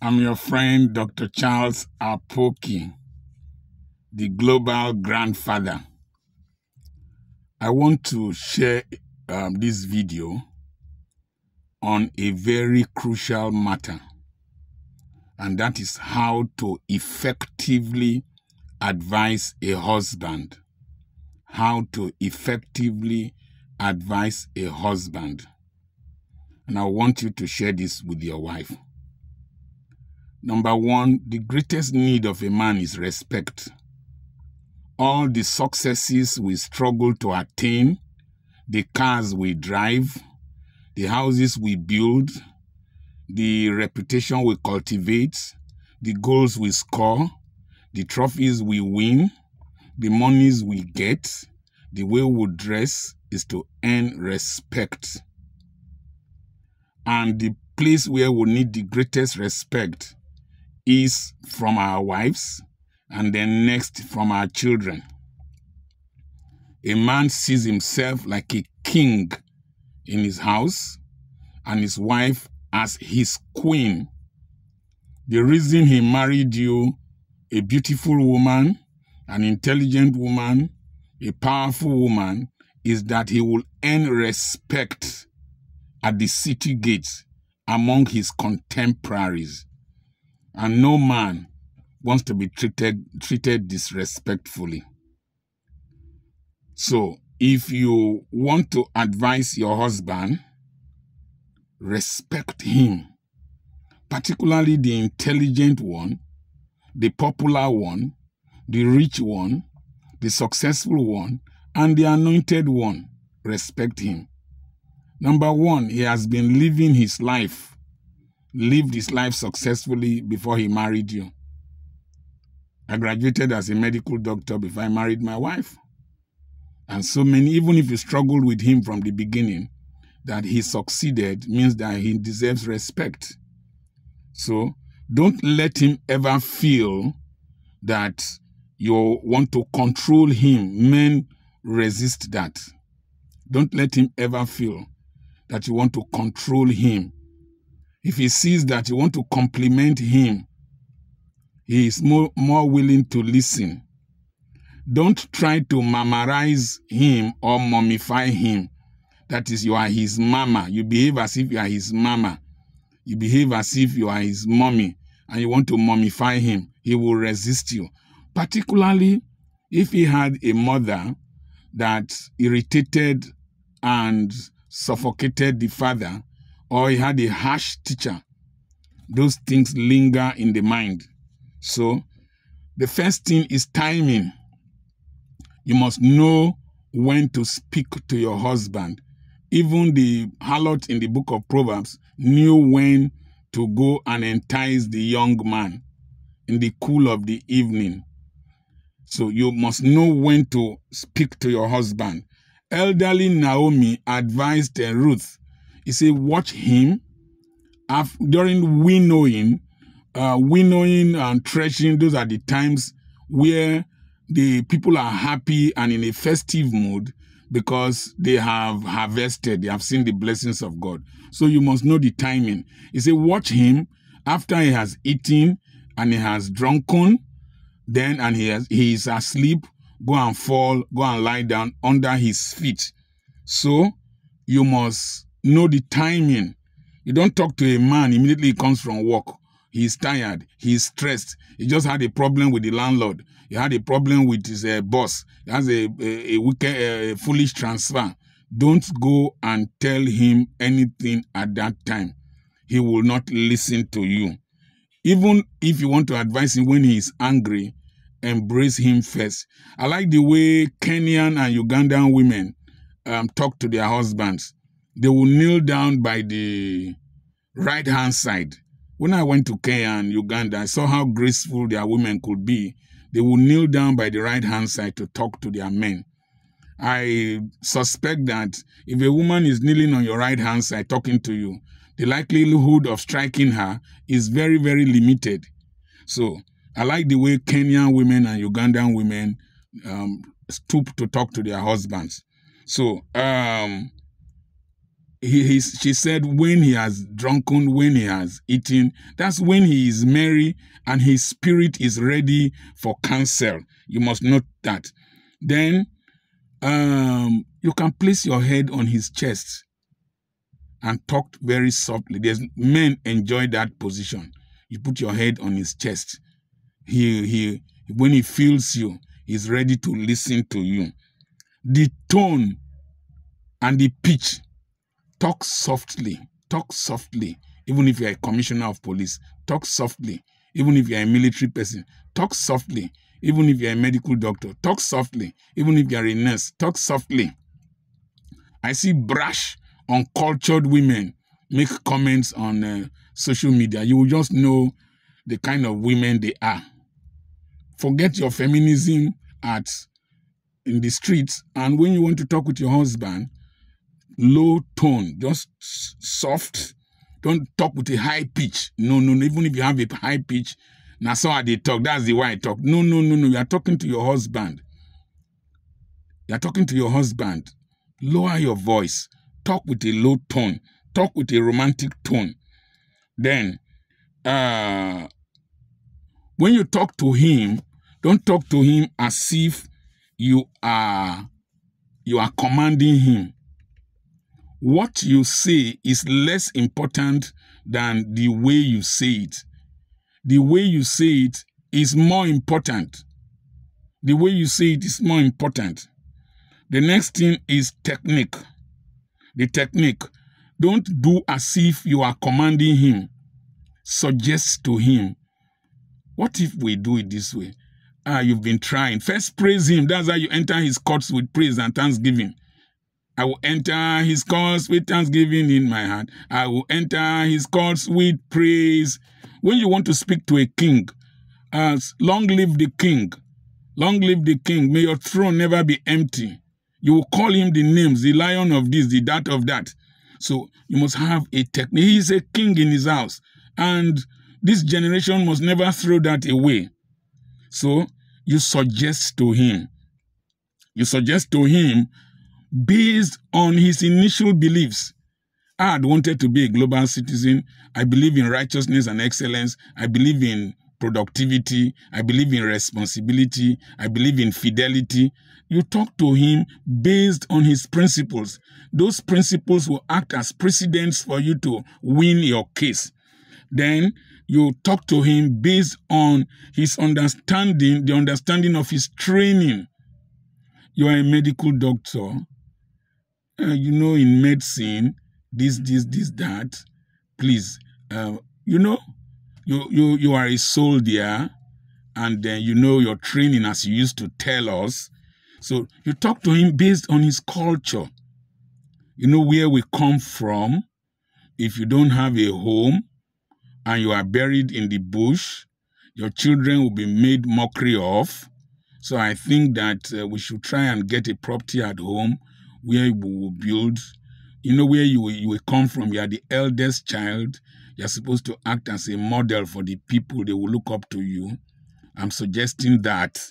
I'm your friend, Dr. Charles Apoki, the global grandfather. I want to share this video on a very crucial matter, and that is how to effectively advise a husband. How to effectively advise a husband. And I want you to share this with your wife. Number one, the greatest need of a man is respect. All the successes we struggle to attain, the cars we drive, the houses we build, the reputation we cultivate, the goals we score, the trophies we win, the monies we get, the way we dress is to earn respect. And the place where we need the greatest respect is from our wives, and then next from our children. A man sees himself like a king in his house and his wife as his queen. The reason he married you, a beautiful woman, an intelligent woman, a powerful woman, is that he will earn respect at the city gates among his contemporaries. And no man wants to be treated disrespectfully. So, if you want to advise your husband, respect him, particularly the intelligent one, the popular one, the rich one, the successful one, and the anointed one. Respect him. Number one, he has been lived his life successfully before he married you. I graduated as a medical doctor before I married my wife. And so many, even if you struggled with him from the beginning, that he succeeded means that he deserves respect. So don't let him ever feel that you want to control him. Men resist that. Don't let him ever feel that you want to control him. If he sees that you want to compliment him, he is more willing to listen. Don't try to mammarize him or mummify him. That is, you are his mama. You behave as if you are his mama. You behave as if you are his mommy, and you want to mummify him. He will resist you. Particularly if he had a mother that irritated and suffocated the father, or he had a harsh teacher. Those things linger in the mind. So, the first thing is timing. You must know when to speak to your husband. Even the harlot in the book of Proverbs knew when to go and entice the young man in the cool of the evening. So, you must know when to speak to your husband. Elderly Naomi advised Ruth. He said, watch him during winnowing and threshing. Those are the times where the people are happy and in a festive mood because they have harvested. They have seen the blessings of God. So you must know the timing. He said, watch him after he has eaten and he has drunken, then and he is asleep. Go and lie down under his feet. So you must know the timing. You don't talk to a man immediately he comes from work. He's tired. He's stressed. He just had a problem with the landlord. He had a problem with his boss. He has a foolish transfer. Don't go and tell him anything at that time. He will not listen to you. Even if you want to advise him when he is angry, embrace him first. I like the way Kenyan and Ugandan women talk to their husbands. They will kneel down by the right-hand side. When I went to Kenya and Uganda, I saw how graceful their women could be. They will kneel down by the right-hand side to talk to their men. I suspect that if a woman is kneeling on your right-hand side talking to you, the likelihood of striking her is very, very limited. So I like the way Kenyan women and Ugandan women stoop to talk to their husbands. So She said, when he has drunken, when he has eaten, that's when he is merry and his spirit is ready for counsel. You must note that. Then you can place your head on his chest and talk very softly. Men enjoy that position. You put your head on his chest. When he feels you, he's ready to listen to you. The tone and the pitch, talk softly. Talk softly. Even if you're a commissioner of police, talk softly. Even if you're a military person, talk softly. Even if you're a medical doctor, talk softly. Even if you're a nurse, talk softly. I see brash, uncultured women make comments on social media. You will just know the kind of women they are. Forget your feminism in the streets, and when you want to talk with your husband, low tone, just soft. Don't talk with a high pitch. No. Even if you have a high pitch, now so how they talk. That's the way I talk. No. You are talking to your husband. You are talking to your husband. Lower your voice. Talk with a low tone. Talk with a romantic tone. Then, when you talk to him, don't talk to him as if you are commanding him. What you say is less important than the way you say it. The way you say it is more important. The way you say it is more important. The next thing is technique. The technique. Don't do as if you are commanding him. Suggest to him. What if we do it this way? You've been trying. First, praise him. That's how you enter his courts with praise and thanksgiving. I will enter his courts with thanksgiving in my heart. I will enter his courts with praise. When you want to speak to a king, long live the king. Long live the king. May your throne never be empty. You will call him the names, the lion of this, the that of that. So you must have a technique. He is a king in his house. And this generation must never throw that away. So you suggest to him. You suggest to him based on his initial beliefs. I had wanted to be a global citizen. I believe in righteousness and excellence. I believe in productivity. I believe in responsibility. I believe in fidelity. You talk to him based on his principles. Those principles will act as precedents for you to win your case. Then you talk to him based on his understanding, the understanding of his training. You are a medical doctor. You know, in medicine, this, that. Please, you know, you are a soldier, and then you know your training as you used to tell us. So you talk to him based on his culture. You know where we come from. If you don't have a home and you are buried in the bush, your children will be made mockery of. So I think that we should try and get a property at home where we will build. You know where you will come from. You are the eldest child. You are supposed to act as a model for the people. They will look up to you. I'm suggesting that.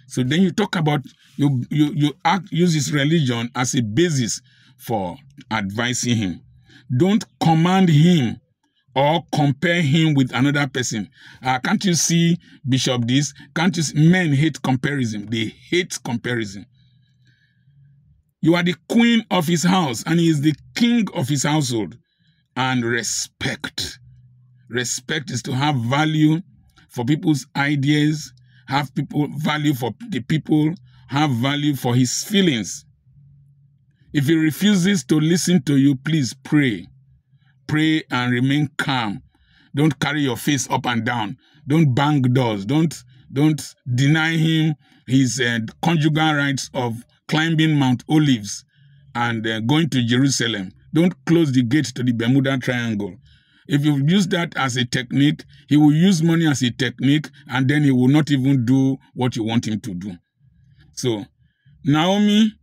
So then you talk about, use his religion as a basis for advising him. Don't command him or compare him with another person. Can't you see, Bishop, this? Can't you see? Men hate comparison. They hate comparison. You are the queen of his house, and he is the king of his household. And respect. Respect is to have value for people's ideas, have value for the people, have value for his feelings. If he refuses to listen to you, please pray. Pray and remain calm. Don't carry your face up and down. Don't bang doors. Don't deny him his conjugal rights of climbing Mount Olives and going to Jerusalem. Don't close the gate to the Bermuda Triangle. If you use that as a technique, he will use money as a technique, and then he will not even do what you want him to do. So, Naomi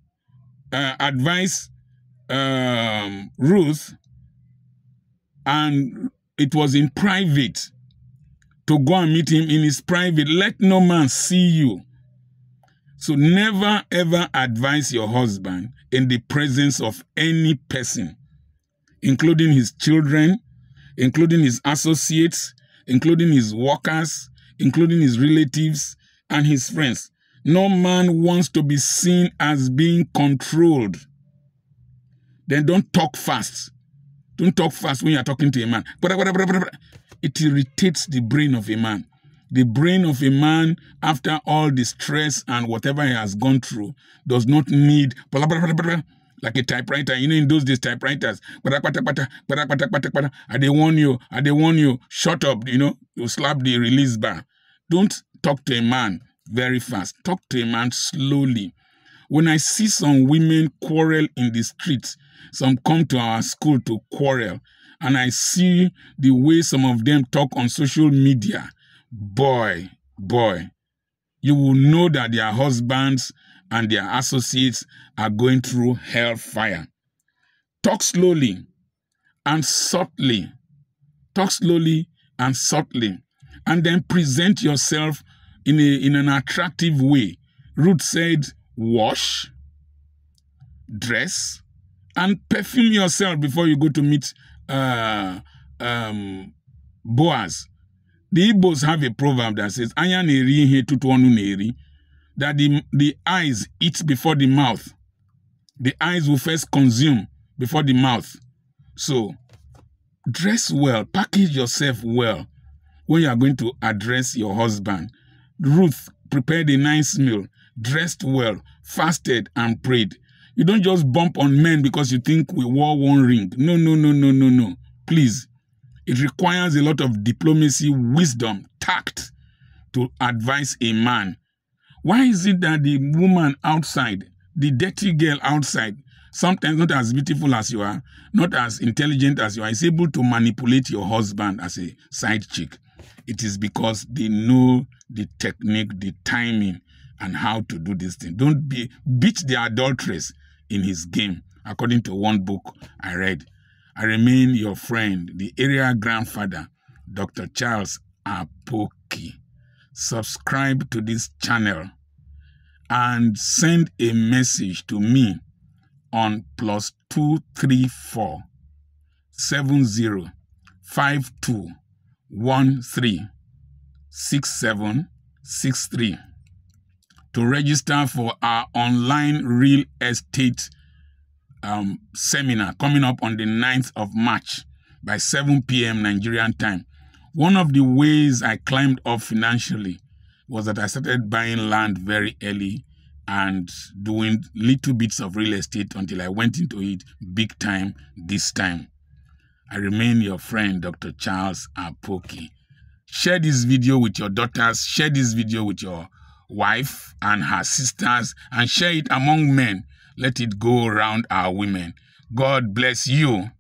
advised Ruth, and it was in private, to go and meet him in his private. Let no man see you. So never ever advise your husband in the presence of any person. including his children, including his associates, including his workers, including his relatives and his friends. No man wants to be seen as being controlled. Then don't talk fast. Don't talk fast when you're talking to a man. It irritates the brain of a man. The brain of a man, after all the stress and whatever he has gone through, does not need like a typewriter. You know, in those days, typewriters, and they warn you, shut up, you know, you slap the release bar. Don't talk to a man very fast. Talk to a man slowly. When I see some women quarrel in the streets, some come to our school to quarrel, and I see the way some of them talk on social media, boy, you will know that their husbands and their associates are going through hellfire. Talk slowly and subtly. Talk slowly and subtly. And then present yourself in an attractive way. Ruth said, wash, dress, and perfume yourself before you go to meet Boaz. The Igbos have a proverb that says, that the eyes eat before the mouth. The eyes will first consume before the mouth. So, dress well, package yourself well when you are going to address your husband. Ruth prepared a nice meal, dressed well, fasted and prayed. You don't just bump on men because you think we wore one ring. No. Please. It requires a lot of diplomacy, wisdom, tact to advise a man. Why is it that the woman outside, the dirty girl outside, sometimes not as beautiful as you are, not as intelligent as you are, is able to manipulate your husband as a side chick? It is because they know the technique, the timing, and how to do this thing. Don't beat the adulteress in his game, according to one book I read. I remain your friend, the area grandfather, Dr. Charles Apoki. Subscribe to this channel and send a message to me on +234 70 52 13 6763 to register for our online real estate seminar coming up on the 9th of March by 7 p.m. Nigerian time. One of the ways I climbed up financially was that I started buying land very early and doing little bits of real estate until I went into it big time this time. I remain your friend, Dr. Charles Apoki. Share this video with your daughters, share this video with your wife and her sisters, and share it among men. Let it go around our women. God bless you.